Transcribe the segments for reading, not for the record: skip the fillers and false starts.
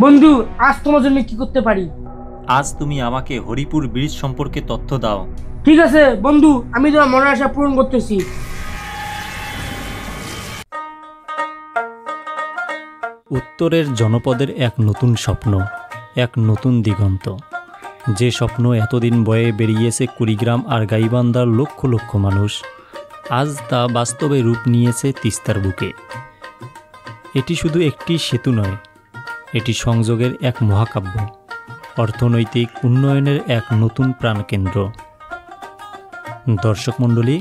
বন্ধু, আজ তোমার জন্য কি করতে পারি? আজ তুমি আমাকে হরিপুর ব্রিজ সম্পর্কে তথ্য দাও। ঠিক আছে বন্ধু, আমি তোমার মনের আশা পূরণ করতেছি। উত্তরের জনপদের এক নতুন স্বপ্ন, এক নতুন দিগন্ত। যে স্বপ্ন এতদিন বয়ে বেরিয়েছে কুড়িগ্রাম আর গাইবান্ধার লক্ষ লক্ষ মানুষ, আজ তা বাস্তবে রূপ নিয়েছে তিস্তার বুকে। এটি শুধু একটি সেতু নয়, এটি সংযোগের এক মহাকাব্য, অর্থনৈতিক উন্নয়নের এক নতুন প্রাণকেন্দ্র। দর্শক মণ্ডলী,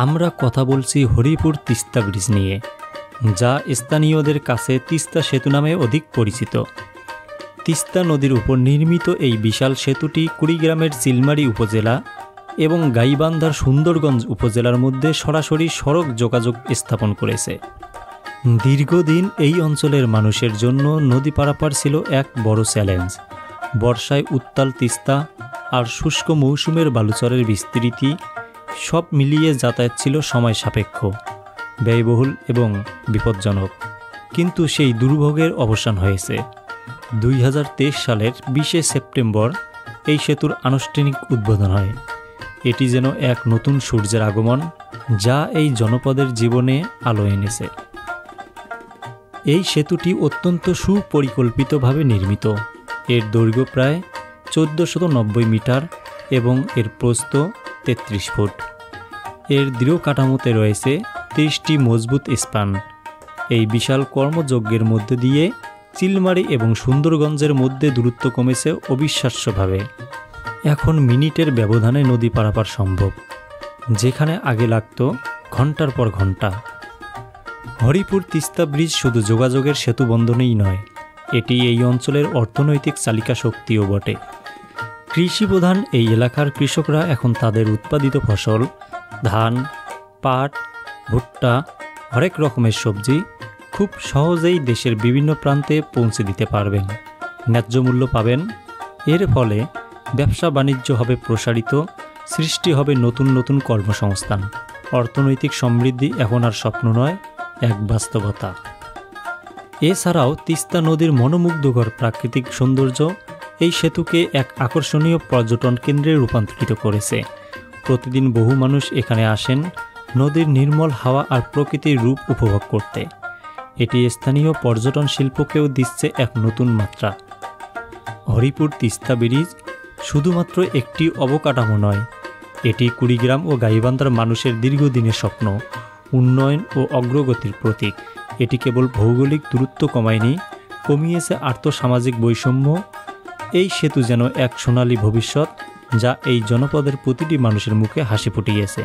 আমরা কথা বলছি হরিপুর তিস্তা ব্রিজ নিয়ে, যা স্থানীয়দের কাছে তিস্তা সেতু নামে অধিক পরিচিত। তিস্তা নদীর উপর নির্মিত এই বিশাল সেতুটি কুড়িগ্রামের চিলমারী উপজেলা এবং গাইবান্ধার সুন্দরগঞ্জ উপজেলার মধ্যে সরাসরি সড়ক যোগাযোগ স্থাপন করেছে। দীর্ঘদিন এই অঞ্চলের মানুষের জন্য নদী পারাপার ছিল এক বড় চ্যালেঞ্জ। বর্ষায় উত্তাল তিস্তা আর শুষ্ক মৌসুমের বালুচরের বিস্তৃতি, সব মিলিয়ে যাতায়াত ছিল সময় সাপেক্ষ, ব্যয়বহুল এবং বিপজ্জনক। কিন্তু সেই দুর্ভোগের অবসান হয়েছে। 2023 সালের 20 সেপ্টেম্বর এই সেতুর আনুষ্ঠানিক উদ্বোধন হয়। এটি যেন এক নতুন সূর্যের আগমন, যা এই জনপদের জীবনে আলো এনেছে। এই সেতুটি অত্যন্ত সুপরিকল্পিতভাবে নির্মিত। এর দৈর্ঘ্য প্রায় 1490 মিটার এবং এর প্রস্থ 33 ফুট। এর দৃঢ় কাঠামোতে রয়েছে 30টি মজবুত স্প্যান। এই বিশাল কর্মযজ্ঞের মধ্যে দিয়ে চিলমারী এবং সুন্দরগঞ্জের মধ্যে দূরত্ব কমেছে অবিশ্বাস্যভাবে। এখন মিনিটের ব্যবধানে নদী পারাপার সম্ভব, যেখানে আগে লাগত ঘন্টার পর ঘন্টা। হরিপুর তিস্তা ব্রিজ শুধু যোগাযোগের সেতু বন্ধনেই নয়, এটি এই অঞ্চলের অর্থনৈতিক চালিকা শক্তিও বটে। কৃষিপ্রধান এই এলাকার কৃষকরা এখন তাদের উৎপাদিত ফসল, ধান, পাট, ভুট্টা, হরেক রকমের সবজি খুব সহজেই দেশের বিভিন্ন প্রান্তে পৌঁছে দিতে পারবেন, ন্যায্য মূল্য পাবেন। এর ফলে ব্যবসা বাণিজ্য হবে প্রসারিত, সৃষ্টি হবে নতুন নতুন কর্মসংস্থান। অর্থনৈতিক সমৃদ্ধি এখন আর স্বপ্ন নয়, এক বাস্তবতা। এছাড়াও তিস্তা নদীর মনোমুগ্ধকর প্রাকৃতিক সৌন্দর্য এই সেতুকে এক আকর্ষণীয় পর্যটন কেন্দ্রে রূপান্তরিত করেছে। প্রতিদিন বহু মানুষ এখানে আসেন নদীর নির্মল হাওয়া আর প্রকৃতির রূপ উপভোগ করতে। এটি স্থানীয় পর্যটন শিল্পকেও দিচ্ছে এক নতুন মাত্রা। হরিপুর তিস্তা ব্রিজ শুধুমাত্র একটি অবকাঠামো নয়, এটি কুড়িগ্রাম ও গাইবান্ধার মানুষের দীর্ঘদিনের স্বপ্ন, উন্নয়ন ও অগ্রগতির প্রতীক। এটি কেবল ভৌগোলিক দূরত্ব কমিয়েছে আর্থসামাজিক বৈষম্য। এই সেতু যেন এক সোনালী ভবিষ্যৎ, যা এই জনপদের প্রতিটি মানুষের মুখে হাসি ফুটিয়েছে।